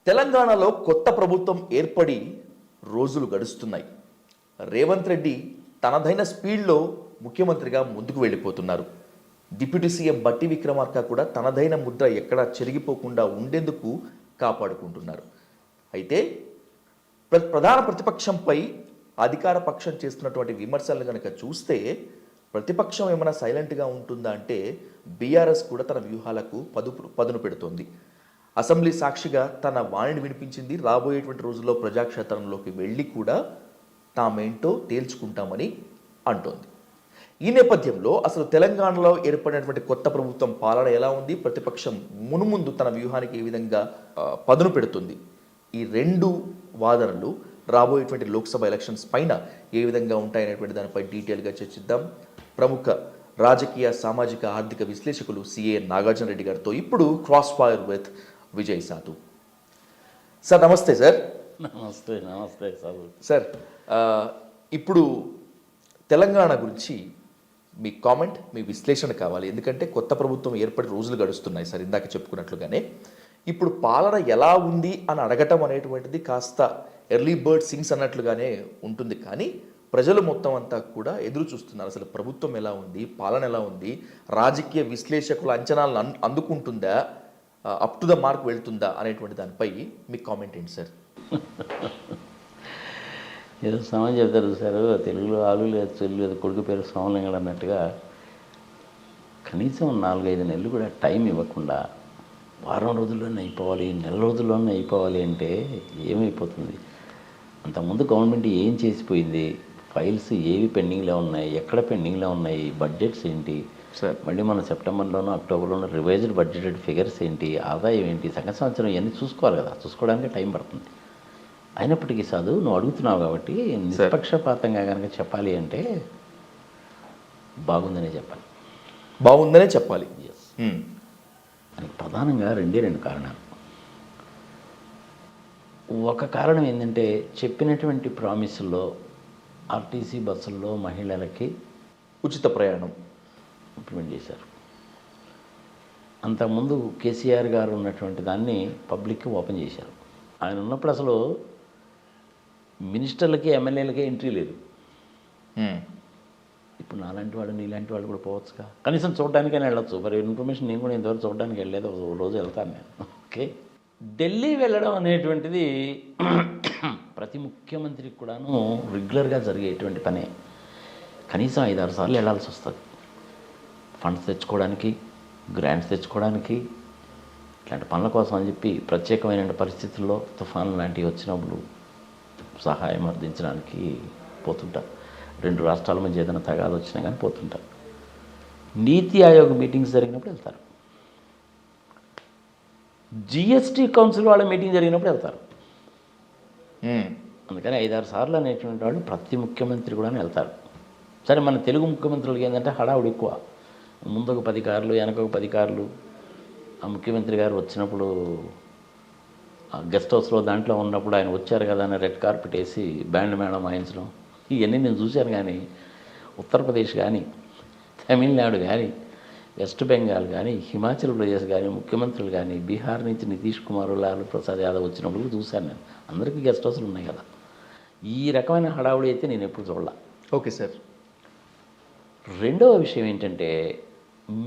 తెలంగాణలో కొత్త ప్రభుత్వం ఏర్పడి రోజులు గడుస్తున్నాయి. రేవంత్ రెడ్డి తనదైన స్పీడ్లో ముఖ్యమంత్రిగా ముందుకు వెళ్ళిపోతున్నారు. డిప్యూటీ సీఎం బట్టి విక్రమార్క కూడా తనదైన ముద్ర ఎక్కడా చెరిగిపోకుండా ఉండేందుకు కాపాడుకుంటున్నారు. అయితే ప్రధాన ప్రతిపక్షంపై అధికార పక్షం చేస్తున్నటువంటి విమర్శలను కనుక చూస్తే ప్రతిపక్షం ఏమైనా సైలెంట్గా ఉంటుందా అంటే బీఆర్ఎస్ కూడా తన వ్యూహాలకు పదును పెడుతోంది. అసెంబ్లీ సాక్షిగా తన వాణిని వినిపించింది. రాబోయేటువంటి రోజుల్లో ప్రజాక్షేత్రంలోకి వెళ్ళి కూడా తామేంటో తేల్చుకుంటామని అంటోంది. ఈ నేపథ్యంలో అసలు తెలంగాణలో ఏర్పడినటువంటి కొత్త ప్రభుత్వం పాలన ఎలా ఉంది, ప్రతిపక్షం మునుముందు తన వ్యూహానికి ఏ విధంగా పదును పెడుతుంది, ఈ రెండు వాదనలు రాబోయేటువంటి లోక్సభ ఎలక్షన్స్ పైన ఏ విధంగా ఉంటాయనేటువంటి దానిపై డీటెయిల్గా చర్చిద్దాం. ప్రముఖ రాజకీయ, సామాజిక, ఆర్థిక విశ్లేషకులు సిఏ నాగార్జున రెడ్డి గారితో ఇప్పుడు క్రాస్ ఫైర్ విత్ విజయ్ సాధు. సార్ నమస్తే. సార్ నమస్తే. నమస్తే సార్. సార్ ఇప్పుడు తెలంగాణ గురించి మీ కామెంట్, మీ విశ్లేషణ కావాలి. ఎందుకంటే కొత్త ప్రభుత్వం ఏర్పడి రోజులు గడుస్తున్నాయి సార్. ఇందాక చెప్పుకున్నట్లుగానే ఇప్పుడు పాలన ఎలా ఉంది అని అడగటం అనేటువంటిది కాస్త ఎర్లీ బర్డ్ సింగ్స్ అన్నట్లుగానే ఉంటుంది. కానీ ప్రజలు మొత్తం అంతా కూడా ఎదురు చూస్తున్నారు. అసలు ప్రభుత్వం ఎలా ఉంది, పాలన ఎలా ఉంది, రాజకీయ విశ్లేషకుల అంచనాలను అందుకుంటుందా, అప్ టు ద మార్క్ వెళ్తుందా అనేటువంటి దానిపై మీ కామెంట్ ఏంటి సార్? ఏదో సమాజం చెప్తారు సార్, తెలుగులో ఆలు లేదు చెల్లు లేదు కొడుకు పేరు సోమలింగడు అన్నట్టుగా కనీసం 4-5 నెలలు కూడా టైం ఇవ్వకుండా వారం రోజుల్లోనే అయిపోవాలి, నెల రోజుల్లోనే అయిపోవాలి అంటే ఏమైపోతుంది? అంతకుముందు గవర్నమెంట్ ఏం చేసిపోయింది, ఫైల్స్ ఏవి పెండింగ్లో ఉన్నాయి, ఎక్కడ పెండింగ్లో ఉన్నాయి, బడ్జెట్స్ ఏంటి, మళ్ళీ మన సెప్టెంబర్లోనూ అక్టోబర్లోనూ రివైజ్డ్ బడ్జెటెడ్ ఫిగర్స్ ఏంటి, ఆదాయం ఏంటి, సంవత్సరం ఇవన్నీ చూసుకోవాలి కదా. చూసుకోవడానికి టైం పడుతుంది. అయినప్పటికీ సాధు నువ్వు అడుగుతున్నావు కాబట్టి నిష్పక్షపాతంగా కనుక చెప్పాలి అంటే బాగుందనే చెప్పాలి. బాగుందనే చెప్పాలి. దానికి ప్రధానంగా రెండు కారణాలు. ఒక కారణం ఏంటంటే చెప్పినటువంటి ప్రామిసుల్లో ఆర్టీసీ బస్సుల్లో మహిళలకి ఉచిత ప్రయాణం ఇంప్లిమెంట్ చేశారు. అంతకుముందు కేసీఆర్ గారు ఉన్నటువంటి దాన్ని పబ్లిక్కి ఓపెన్ చేశారు. ఆయన ఉన్నప్పుడు అసలు మినిస్టర్లకి, ఎమ్మెల్యేలకి ఎంట్రీ లేదు. ఇప్పుడు నాలాంటి వాడు, నీలాంటి వాడు కూడా పోవచ్చుగా, కనీసం చూడడానికైనా వెళ్ళొచ్చు. మరి ఇన్ఫర్మేషన్ నేను కూడా ఇంతవరకు చూడడానికి వెళ్ళలేదు. ఒక రోజు వెళ్తాను నేను. ఓకే, ఢిల్లీ వెళ్ళడం అనేటువంటిది ప్రతి ముఖ్యమంత్రికి కూడాను రెగ్యులర్గా జరిగేటువంటి పనే. కనీసం 5-6 సార్లు వెళ్ళాల్సి వస్తుంది. ఫండ్స్ తెచ్చుకోవడానికి, గ్రాంట్స్ తెచ్చుకోవడానికి, ఇట్లాంటి పనుల కోసం అని చెప్పి ప్రత్యేకమైన పరిస్థితుల్లో తుఫాను లాంటివి వచ్చినప్పుడు సహాయం అందించడానికి పోతుంటారు. 2 రాష్ట్రాల మధ్య ఏదైనా తగాదు వచ్చినా కానీ పోతుంటారు. నీతి ఆయోగ్ మీటింగ్స్ జరిగినప్పుడు వెళ్తారు. జిఎస్టీ కౌన్సిల్ వాళ్ళ మీటింగ్ జరిగినప్పుడు వెళ్తారు. అందుకని 5-6 సార్లు అనేటువంటి వాళ్ళు ప్రతి ముఖ్యమంత్రి కూడా వెళ్తారు. సరే, మన తెలుగు ముఖ్యమంత్రులకి ఏంటంటే హడావుడి ఎక్కువ. ముందుకు 10 కార్లు, వెనకొక 10 కార్లు. ఆ ముఖ్యమంత్రి గారు వచ్చినప్పుడు గెస్ట్ హౌస్లో దాంట్లో ఉన్నప్పుడు ఆయన వచ్చారు కదా అని రెడ్ కార్పెట్ వేసి బ్యాండ్ మేళం వాయించడం, ఇవన్నీ నేను చూశాను. కానీ ఉత్తరప్రదేశ్ కానీ, తమిళనాడు కానీ, వెస్ట్ బెంగాల్ కానీ, హిమాచల్ ప్రదేశ్ కానీ ముఖ్యమంత్రులు కానీ, బీహార్ నుంచి నితీష్ కుమార్, లాలూ ప్రసాద్ యాదవ్ వచ్చినప్పుడు చూశాను నేను. అందరికీ గెస్ట్ హౌస్లు ఉన్నాయి కదా. ఈ రకమైన హడావుడి అయితే నేను ఎప్పుడు చూడలే. Okay sir. రెండవ విషయం ఏంటంటే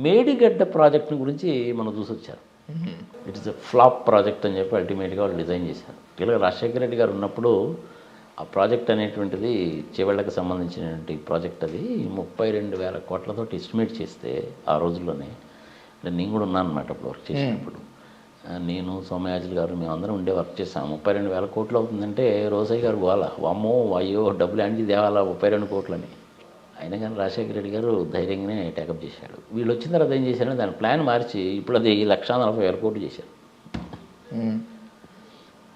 మేడిగడ్డ ప్రాజెక్టుని గురించి మనం చూసి వచ్చారు. It is a flop project అని చెప్పి అల్టిమేట్గా వాళ్ళు డిజైన్ చేశారు. ఇలా రాజశేఖర రెడ్డి గారు ఉన్నప్పుడు ఆ ప్రాజెక్ట్ అనేటువంటిది చేవళ్ళకి సంబంధించినటువంటి ప్రాజెక్ట్. అది 32,000 కోట్లతో ఎస్టిమేట్ చేస్తే ఆ రోజుల్లోనే, నేను కూడా ఉన్నాను అన్నమాట అప్పుడు వర్క్ చేసినప్పుడు. నేను, సోమయాజులు గారు, మేమందరం ఉండే వర్క్ చేసాము. 32,000 కోట్లు అవుతుందంటే రోసయ్య గారు గోల, అమ్మో అయ్యో డబ్బులు అండి దేవాలా 32 కోట్లని. అయినా కానీ రాజశేఖర రెడ్డి గారు ధైర్యంగానే టేకప్ చేశాడు. వీళ్ళు వచ్చిన తర్వాత ఏం చేశారంటే దాని ప్లాన్ మార్చి ఇప్పుడు అది 1,40,000 కోట్లు చేశారు.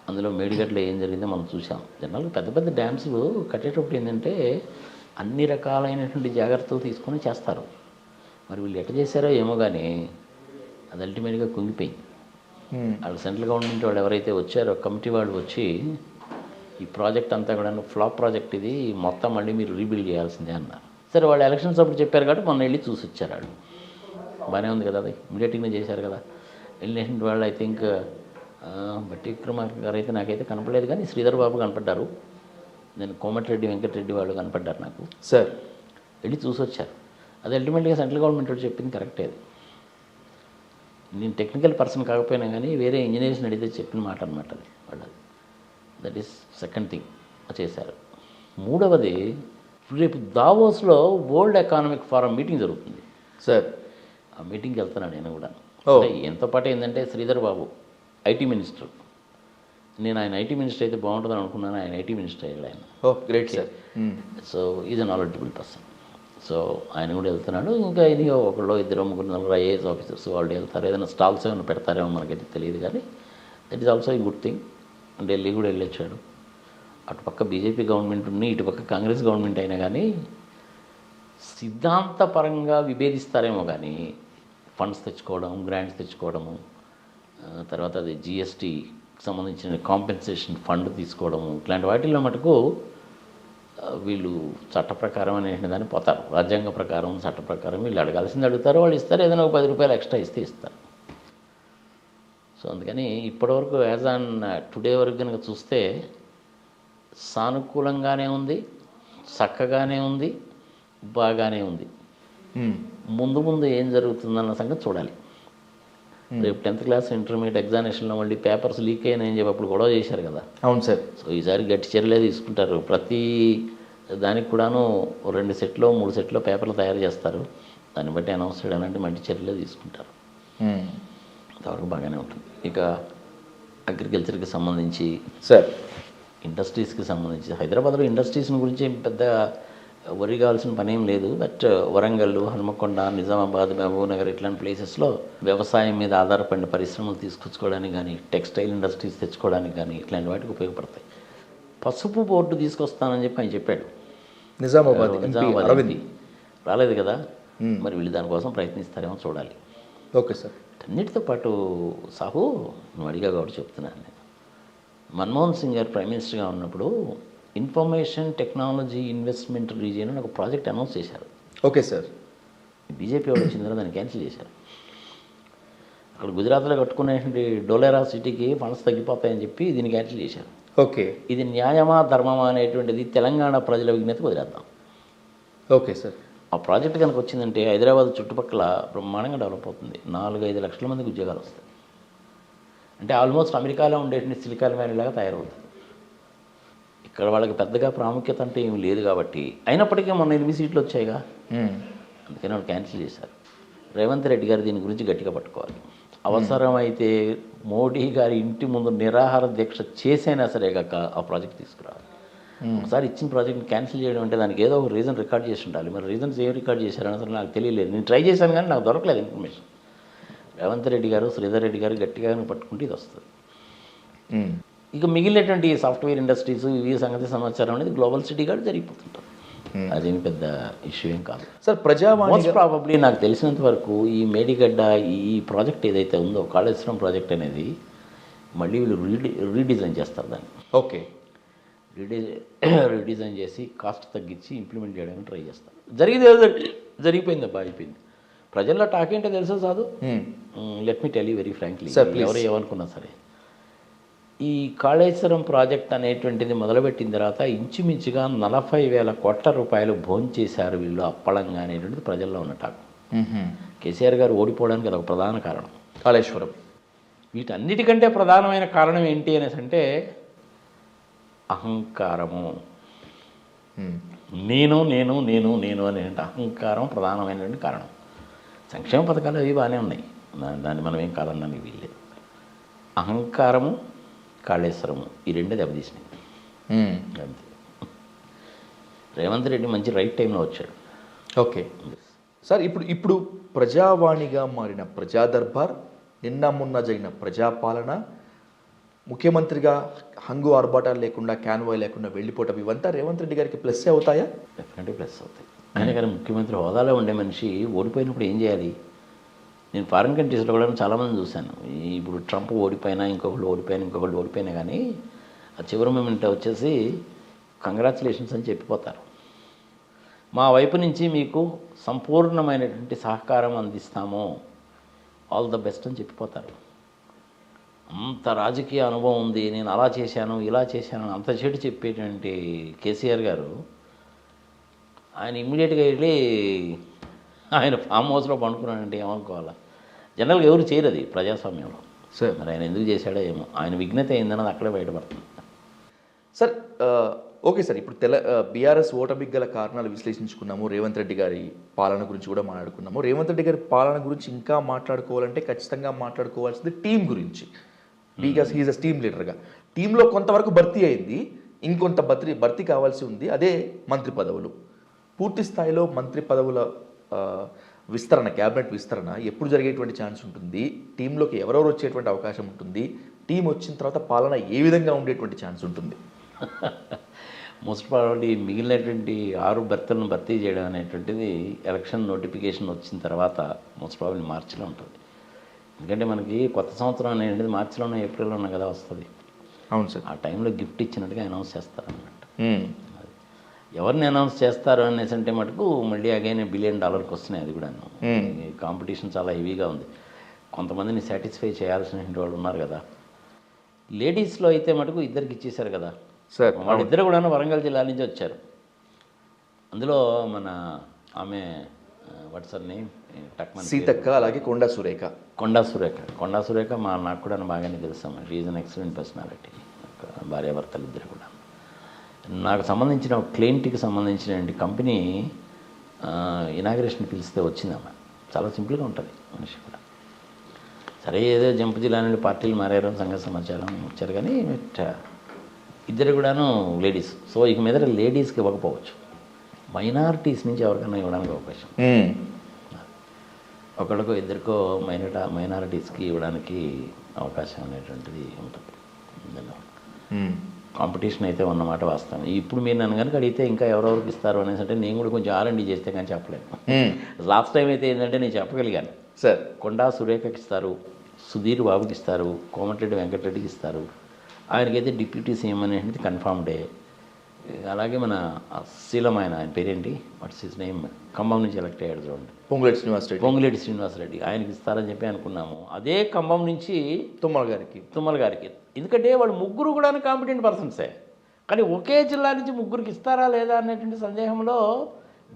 అందులో మేడిగడ్డలో ఏం జరిగిందో మనం చూసాం. జనరల్గా పెద్ద పెద్ద డ్యామ్స్లు కట్టేటప్పుడు ఏంటంటే అన్ని రకాలైనటువంటి జాగ్రత్తలు తీసుకొని చేస్తారు. మరి వీళ్ళు ఎట్లా చేశారో ఏమో కానీ అది అల్టిమేట్గా కుంగిపోయింది. వాళ్ళు సెంట్రల్ గవర్నమెంట్ వాళ్ళు ఎవరైతే వచ్చారో కమిటీ వాళ్ళు వచ్చి ఈ ప్రాజెక్ట్ అంతా కూడా ఫ్లాప్ ప్రాజెక్ట్, ఇది మొత్తం మళ్ళీ మీరు రీబిల్డ్ చేయాల్సిందే అన్నారు. సరే, వాళ్ళు ఎలక్షన్స్ అప్పుడు చెప్పారు కాబట్టి మొన్న వెళ్ళి చూసి వచ్చారు వాళ్ళు. బాగానే ఉంది కదా, అది ఇమీడియట్గానే చేశారు కదా. ఎలినేషన్ వాళ్ళు ఐ థింక్ బట్టి విక్రమార్క గారు అయితే నాకైతే కనపడలేదు, కానీ శ్రీధర్ బాబు కనపడ్డారు, నేను కోమటిరెడ్డి వెంకటరెడ్డి వాళ్ళు కనపడ్డారు నాకు. సార్ వెళ్ళి చూసి వచ్చారు. అది అల్టిమేట్గా సెంట్రల్ గవర్నమెంట్ వాడు చెప్పింది కరెక్టే. అది నేను టెక్నికల్ పర్సన్ కాకపోయినా కానీ వేరే ఇంజనీర్స్ని అడిగితే చెప్పిన మాట అనమాట అది వాళ్ళది. దట్ ఈస్ సెకండ్ థింగ్ చేశారు. మూడవది, రేపు దావోస్లో వరల్డ్ ఎకానమిక్ ఫోరం మీటింగ్ జరుగుతుంది సార్. ఆ మీటింగ్కి వెళ్తున్నాను నేను కూడా. ఓ. అంటే ఎంతో పాటు ఏంటంటే శ్రీధర్ బాబు ఐటీ మినిస్టర్, నేను ఆయన ఐటీ మినిస్టర్ అయితే బాగుంటుందని అనుకున్నాను, ఆయన ఐటీ మినిస్టర్ అయ్యాడు ఆయన. Oh great sir. So is a knowledgeable person. So ఆయన కూడా వెళ్తున్నాడు. ఇంకా ఇది ఒకళ్ళు ఇద్దరు ముగ్గురు నలుగురు ఐఏఎస్ ఆఫీసర్స్ వాళ్ళు వెళ్తారు. ఏదైనా స్టాల్స్ ఏమైనా పెడతారేమో మనకైతే తెలియదు, కానీ that is also a good thing. Delhi కూడా వెళ్ళొచ్చాడు. అటుపక్క బీజేపీ గవర్నమెంట్ ఉన్నాయి, ఇటుపక్క కాంగ్రెస్ గవర్నమెంట్ అయినా కానీ సిద్ధాంతపరంగా విభేదిస్తారేమో కానీ ఫండ్స్ తెచ్చుకోవడం, గ్రాంట్స్ తెచ్చుకోవడము, తర్వాత అది జిఎస్టీకి సంబంధించిన కాంపెన్సేషన్ ఫండ్ తీసుకోవడము, ఇట్లాంటి వాటిల్లో మటుకు వీళ్ళు చట్ట ప్రకారం అనేటువంటి దాన్ని పోతారు. రాజ్యాంగ ప్రకారం, చట్ట ప్రకారం వీళ్ళు అడగాల్సింది అడుగుతారు, వాళ్ళు ఇస్తారు. ఏదైనా ఒక 10 రూపాయలు ఎక్స్ట్రా ఇస్తే ఇస్తారు. సో అందుకని ఇప్పటివరకు యాజ్ ఆన్ టుడే వరకు కనుక చూస్తే సానుకూలంగానే ఉంది, చక్కగానే ఉంది, బాగానే ఉంది. ముందు ముందు ఏం జరుగుతుందన్న సంగతి చూడాలి. రేపు 10th క్లాస్ ఇంటర్మీడియట్ ఎగ్జామినేషన్లో మళ్ళీ పేపర్స్ లీక్ అయినాయని చెప్పి అప్పుడు గొడవ చేశారు కదా. అవును సార్. సో ఈసారి గట్టి చర్యలే తీసుకుంటారు. ప్రతి దానికి కూడాను 2 సెట్లో 3 సెట్లో పేపర్లు తయారు చేస్తారు. దాన్ని బట్టి అనౌన్స్ చేయడానికి మంచి చర్యలే తీసుకుంటారు. అంతవరకు బాగానే ఉంటుంది. ఇక అగ్రికల్చర్కి సంబంధించి సార్, ఇండస్ట్రీస్కి సంబంధించి హైదరాబాద్లో ఇండస్ట్రీస్ గురించి పెద్ద వరి కావాల్సిన పని ఏం లేదు. బట్ వరంగల్, హనుమకొండ, నిజామాబాద్, మహబూబ్నగర్ ఇట్లాంటి ప్లేసెస్లో వ్యవసాయం మీద ఆధారపడిన పరిశ్రమలు తీసుకొచ్చుకోవడానికి కానీ, టెక్స్టైల్ ఇండస్ట్రీస్ తెచ్చుకోవడానికి కానీ ఇట్లాంటి వాటికి ఉపయోగపడతాయి. పసుపు బోర్డు తీసుకొస్తానని చెప్పి ఆయన చెప్పాడు. నిజామాబాద్ రాలేదు కదా, మరి వీళ్ళు దానికోసం ప్రయత్నిస్తారేమో చూడాలి. Okay sir. అన్నిటితో పాటు సాహు, నువ్వు అడిగా కాబట్టి చెప్తున్నాను నేను. మన్మోహన్ సింగ్ గారు ప్రైమ్ మినిస్టర్గా ఉన్నప్పుడు ఇన్ఫర్మేషన్ టెక్నాలజీ ఇన్వెస్ట్మెంట్ రీజియన్ అని ఒక ప్రాజెక్ట్ అనౌన్స్ చేశారు. Okay sir. బీజేపీ వాళ్ళు వచ్చిన తర్వాత దాన్ని క్యాన్సిల్ చేశారు. అక్కడ గుజరాత్లో కట్టుకునేటువంటి డోలేరా సిటీకి ఫండ్స్ తగ్గిపోతాయని చెప్పి దీన్ని క్యాన్సిల్ చేశారు. ఓకే. ఇది న్యాయమా ధర్మమా అనేటువంటిది తెలంగాణ ప్రజల విజ్ఞతకు వదిలేద్దాం. Okay sir. ఆ ప్రాజెక్ట్ కనుక వచ్చిందంటే హైదరాబాద్ చుట్టుపక్కల బ్రహ్మాండంగా డెవలప్ అవుతుంది. 4-5 లక్షల మందికి ఉద్యోగాలు వస్తాయి. అంటే ఆల్మోస్ట్ అమెరికాలో ఉండేటువంటి సిలికాన్ వ్యాలీ లాగా తయారవుతుంది. ఇక్కడ వాళ్ళకి పెద్దగా ప్రాముఖ్యత అంటే ఏమి లేదు కాబట్టి, అయినప్పటికీ మొన్న 8 సీట్లు వచ్చాయిగా, అందుకని వాళ్ళు క్యాన్సిల్ చేశారు. రేవంత్ రెడ్డి గారు దీని గురించి గట్టిగా పట్టుకోవాలి. అవసరమైతే మోడీ గారి ఇంటి ముందు నిరాహార దీక్ష చేసైనా సరే కాక ఆ ప్రాజెక్ట్ తీసుకురావాలి. ఒకసారి ఇచ్చిన ప్రాజెక్ట్ని క్యాన్సిల్ చేయడం అంటే దానికి ఏదో ఒక రీజన్ రికార్డ్ చేసి ఉండాలి. మరి రీజన్స్ ఏం రికార్డ్ చేశారని అసలు నాకు తెలియలేదు. నేను ట్రై చేశాను కానీ నాకు దొరకలేదు ఇన్ఫర్మేషన్. రేవంత్ రెడ్డి గారు, శ్రీధర్ రెడ్డి గారు గట్టిగా పట్టుకుంటే ఇది వస్తుంది. ఇక మిగిలినటువంటి సాఫ్ట్వేర్ ఇండస్ట్రీస్ ఇవి సంగతి సమాచారం అనేది గ్లోబల్ సిటీ గారు జరిగిపోతుంటారు. అదేమి పెద్ద ఇష్యూ ఏం కాదు సార్. మోస్ట్ ప్రాబబ్లీ నాకు తెలిసినంత వరకు ఈ మేడిగడ్డ ఈ ప్రాజెక్ట్ ఏదైతే ఉందో కాళేశ్వరం ప్రాజెక్ట్ అనేది మళ్ళీ వీళ్ళు రీడిజైన్ చేస్తారు దాన్ని. ఓకే. రీడిజైన్ చేసి కాస్ట్ తగ్గించి ఇంప్లిమెంట్ చేయడానికి ట్రై చేస్తారు. జరిగిపోయింది అబ్బా, అయిపోయింది. ప్రజల్లో టాక్ ఏంటో తెలుసా సాధు? Let me tell you very frankly, ఎవరు ఏమనుకున్నా సరే, ఈ కాళేశ్వరం ప్రాజెక్ట్ అనేటువంటిది మొదలుపెట్టిన తర్వాత ఇంచుమించుగా 40,000 కోట్ల రూపాయలు భోంచేశారు వీళ్ళు అప్పళంగా అనేటువంటిది ప్రజల్లో ఉన్న టాక్. కేసీఆర్ గారు ఓడిపోవడానికి అది ఒక ప్రధాన కారణం కాళేశ్వరం. వీటన్నిటికంటే ప్రధానమైన కారణం ఏంటి అనేసి అంటే అహంకారము. నేను నేను నేను నేను అనే అహంకారం ప్రధానమైనటువంటి కారణం. సంక్షేమ పథకాలు అవి బాగానే ఉన్నాయి, దాన్ని మనం ఏం కాదన్నానికి వీల్లేదు. అహంకారము, కాళేశ్వరము ఈ రెండే దెబ్బతీసినాయి అంతే. రేవంత్ రెడ్డి మంచి రైట్ టైంలో వచ్చాడు. Okay sir. ఇప్పుడు ప్రజావాణిగా మారిన ప్రజా దర్బార్, నిన్న మొన్న జరిగిన ప్రజాపాలన, ముఖ్యమంత్రిగా హంగు ఆర్భాటాలు లేకుండా, క్యాన్వాయ్ లేకుండా వెళ్ళిపోవటం, ఇవంతా రేవంత్ రెడ్డి గారికి ప్లస్ అవుతాయా? డెఫినెట్లీ ప్లస్ అవుతాయి. ఆయన కానీ ముఖ్యమంత్రి హోదాలో ఉండే మనిషి ఓడిపోయినప్పుడు ఏం చేయాలి? నేను ఫారిన్ కంట్రీస్లో కూడా చాలామంది చూశాను. ఇప్పుడు ట్రంప్ ఓడిపోయినా, ఇంకొకళ్ళు ఓడిపోయినా కానీ ఆ చివరి మూమెంట్ వచ్చేసి కంగ్రాచులేషన్స్ అని చెప్పిపోతారు. మా వైపు నుంచి మీకు సంపూర్ణమైనటువంటి సహకారం అందిస్తాము, ఆల్ ద బెస్ట్ అని చెప్పిపోతారు. అంత రాజకీయ అనుభవం ఉంది, నేను అలా చేశాను ఇలా చేశాను అంత చెడు చెప్పేటువంటి కేసీఆర్ గారు ఆయన ఇమ్మీడియట్గా వెళ్ళి ఆయన ఫామ్ హౌస్లో పండుకున్నాడంటే ఏమనుకోవాలా? జనరల్గా ఎవరు చేయరు అది ప్రజాస్వామ్యంలో. సార్ మరి ఆయన ఎందుకు చేశాడో ఏమో, ఆయన విఘ్నత అయిందన్నది అక్కడే బయటపడుతుంది. సార్ ఓకే సార్, ఇప్పుడు బీఆర్ఎస్ ఓటమికి గల కారణాలు విశ్లేషించుకున్నాము, రేవంత్ రెడ్డి గారి పాలన గురించి కూడా మాట్లాడుకున్నాము. రేవంత్ రెడ్డి గారి పాలన గురించి ఇంకా మాట్లాడుకోవాలంటే ఖచ్చితంగా మాట్లాడుకోవాల్సింది టీం గురించి. బికాస్ హీఈస్ అ టీమ్ లీడర్గా టీంలో కొంతవరకు భర్తీ అయింది, ఇంకొంత భర్తీ కావాల్సి ఉంది, అదే మంత్రి పదవులు. పూర్తి స్థాయిలో మంత్రి పదవుల విస్తరణ, క్యాబినెట్ విస్తరణ ఎప్పుడు జరిగేటువంటి ఛాన్స్ ఉంటుంది, టీంలోకి ఎవరెవరు వచ్చేటువంటి అవకాశం ఉంటుంది, టీం వచ్చిన తర్వాత పాలన ఏ విధంగా ఉండేటువంటి ఛాన్స్ ఉంటుంది? మోస్ట్ ప్రాబబ్లీ మిగిలినటువంటి 6 బెర్తలను భర్తీ చేయడం అనేటువంటిది ఎలక్షన్ నోటిఫికేషన్ వచ్చిన తర్వాత మోస్ట్ ప్రాబబ్లీ మార్చిలో ఉంటుంది. ఎందుకంటే మనకి కొత్త సంవత్సరం అనేది మార్చిలోనో ఏప్రిల్లోనో కదా వస్తుంది. అవును సార్. ఆ టైంలో గిఫ్ట్ ఇచ్చినట్టుగా అనౌన్స్ చేస్తారన్నమాట. ఎవరిని అనౌన్స్ చేస్తారు అనేసి అంటే మటుకు మళ్ళీ అగైన్ $1 బిలియన్ వస్తున్నాయి. అది కూడా కాంపిటీషన్ చాలా హెవీగా ఉంది. కొంతమందిని సాటిస్ఫై చేయాల్సిన వాళ్ళు ఉన్నారు కదా. లేడీస్లో అయితే మటుకు ఇద్దరికి ఇచ్చేశారు కదా సార్. వాళ్ళిద్దరు కూడా వరంగల్ జిల్లా నుంచి వచ్చారు. అందులో మన ఆమె వాట్సర్ని సీతక్క, అలాగే కొండా సురేఖ. కొండా సురేఖ నాకు కూడా బాగానే తెలుసాము. She is an excellent personality. భార్యాభర్తలు ఇద్దరు కూడా. నాకు సంబంధించిన క్లయింట్కి సంబంధించిన కంపెనీ ఇనాగ్రేషన్ పిలిస్తే వచ్చిందమ్మా. చాలా సింపుల్గా ఉంటుంది మనిషి కూడా. సరే ఏదో జంపు జిల్లా నుండి పార్టీలు మారారు, సంఘ సమాచారం వచ్చారు, కానీ ఇద్దరు కూడాను లేడీస్. సో ఇక మీద లేడీస్కి ఇవ్వకపోవచ్చు, మైనారిటీస్ నుంచి ఎవరికైనా ఇవ్వడానికి అవకాశం. ఒకళ్ళకో ఇద్దరికో మైనారిటీస్కి ఇవ్వడానికి అవకాశం అనేటువంటిది ఉంటుంది. ఇందులో కాంపిటీషన్ అయితే ఉన్నమాట వాస్తవం. ఇప్పుడు మీరు నన్ను కనుక అడిగితే ఇంకా ఎవరెవరికి ఇస్తారు అనేసి అంటే నేను కూడా కొంచెం R&D చేస్తే కానీ చెప్పలేను. లాస్ట్ టైం అయితే ఏంటంటే నేను చెప్పగలిగాను సార్. కొండా సురేఖకి ఇస్తారు, సుధీర్ బాబుకి ఇస్తారు, కోమటిరెడ్డి వెంకటరెడ్డికి ఇస్తారు. ఆయనకైతే డిప్యూటీ సీఎం అనేది కన్ఫర్మ్డే. అలాగే మన శీలం ఆయన పేరేంటి, వాట్స్ హిస్ నేమ్, ఖమ్మం నుంచి ఎలక్ట్ అయ్యాడు చూడండి, పొంగులేటి శ్రీనివాసరెడ్డి, ఆయనకి ఇస్తారని చెప్పి అనుకున్నాము. అదే ఖమ్మం నుంచి తుమ్మల గారికి. ఎందుకంటే వాళ్ళు ముగ్గురు కూడా కాంపిటెంట్ పర్సన్సే, కానీ ఒకే జిల్లా నుంచి ముగ్గురికి ఇస్తారా లేదా అనేటువంటి సందేహంలో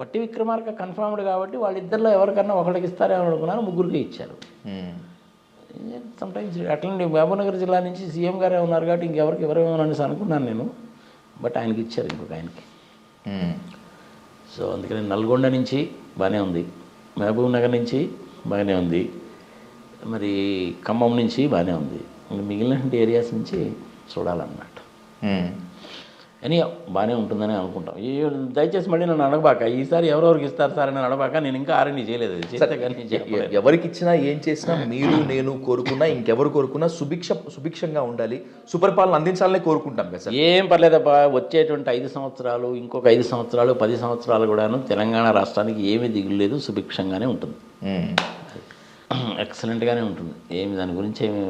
బట్టి విక్రమార్క కన్ఫర్మ్డ్ కాబట్టి వాళ్ళిద్దరిలో ఎవరికన్నా ఒకరికి ఇస్తారేమో అనుకున్నాను, ముగ్గురికి ఇచ్చారు. సమ్టైమ్స్ అట్లనే మహబూబ్నగర్ జిల్లా నుంచి సీఎం గారే ఉన్నారు కాబట్టి ఇంకెవరికి ఎవరేమో అనేసి అనుకున్నాను నేను. బట్ ఆయనకి ఇచ్చారు, ఇంకొక ఆయనకి. సో అందుకని నల్గొండ నుంచి బాగానే ఉంది, మహబూబ్ నగర్ నుంచి బాగానే ఉంది, మరి ఖమ్మం నుంచి బాగానే ఉంది. మిగిలిన ఏరియాస్ నుంచి చూడాలన్నమాట. అని బాగానే ఉంటుందని అనుకుంటాం. దయచేసి మళ్ళీ నన్ను అడగబాక, ఈసారి ఎవరెవరికి ఇస్తారు సార్ అని అడగబాక. నేను ఇంకా R&D చేయలేదు. ఎవరికి ఇచ్చినా ఏం చేసినా మీరు నేను కోరుకున్నా ఇంకెవరు కోరుకున్నా సుభిక్షంగా ఉండాలి, సుపరిపాలన అందించాలనే కోరుకుంటాం కదా సార్. ఏం పర్లేదబ్బా, వచ్చేటువంటి 5 సంవత్సరాలు ఇంకొక 5 సంవత్సరాలు 10 సంవత్సరాలు కూడాను తెలంగాణ రాష్ట్రానికి ఏమీ దిగులేదు, సుభిక్షంగానే ఉంటుంది, ఎక్సలెంట్గానే ఉంటుంది. ఏమి దాని గురించి ఏమి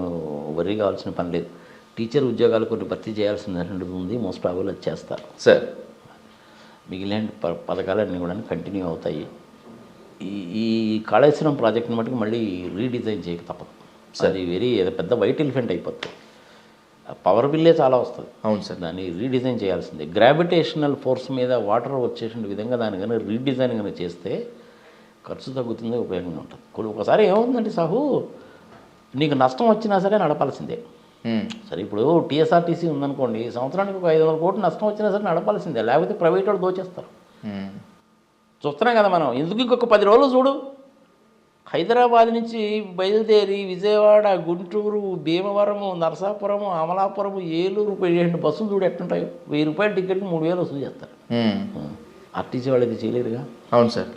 వర్రీ కావాల్సిన పని లేదు. టీచర్ ఉద్యోగాలు కొన్ని భర్తీ చేయాల్సింది ఉంది, మోస్ట్ ప్రాబబుల్ అది చేస్తారు సార్. మిగిలిన పథకాలన్నీ కూడా కంటిన్యూ అవుతాయి. ఈ కాళేశ్వరం ప్రాజెక్ట్ని మటుకు మళ్ళీ రీడిజైన్ చేయక తప్పదు. అది పెద్ద వైట్ ఎలిఫెంట్ అయిపోతుంది. పవర్ బిల్లే చాలా వస్తుంది. అవును సార్. దాన్ని రీడిజైన్ చేయాల్సిందే. గ్రావిటేషనల్ ఫోర్స్ మీద వాటర్ వచ్చేసిన విధంగా దాన్ని కనుక రీడిజైన్ కనుక చేస్తే ఖర్చు తగ్గుతుంది, ఉపయోగంగా ఉంటుంది. ఒకసారి ఏమవుతుందంటే సాహు, నీకు నష్టం వచ్చినా సరే నడపాల్సిందే. సరే ఇప్పుడు TSRTC ఉందనుకోండి, సంవత్సరానికి ఒక 500 కోట్లు నష్టం వచ్చినా సరే నడపాల్సిందే, లేకపోతే ప్రైవేట్ వాళ్ళు దోచేస్తారు. చూస్తున్నాం కదా మనం. ఎందుకు ఇంకొక 10 రోజులు చూడు, హైదరాబాద్ నుంచి బయలుదేరి విజయవాడ, గుంటూరు, భీమవరము, నరసాపురము, అమలాపురము, ఏలూరు 17 బస్సులు చూడు ఎట్టుంటాయి. ₹1000 టికెట్కి 3000 వసూలు చేస్తారు. RTC వాళ్ళకి చేయలేరుగా. అవును సార్.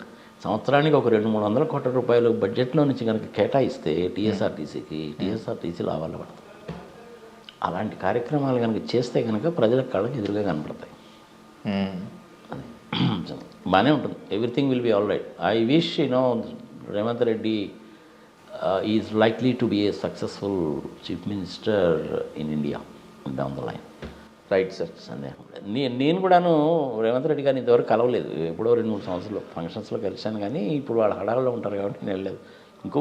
సంవత్సరానికి ఒక 200-300 కోట్ల రూపాయలు బడ్జెట్లో నుంచి కనుక కేటాయిస్తే TSRTC లాభాలు పడతాయి. అలాంటి కార్యక్రమాలు కనుక చేస్తే కనుక ప్రజల కళ్ళకి ఎదురుగా కనపడతాయి. బాగానే ఉంటుంది. Everything will be all right. I wish Revanth Reddy is likely to be a successful chief minister in India down the line. Right sir. సందేహం లేదు. నేను కూడాను రేవంత్ రెడ్డి గారిని ఇంతవరకు కలవలేదు. ఎప్పుడో 2-3 సంవత్సరాలు ఫంక్షన్స్లో కలిశాను, కానీ ఇప్పుడు వాళ్ళ హడావుల్లో ఉంటారు కాబట్టి నేను వెళ్ళలేదు. ఇంకో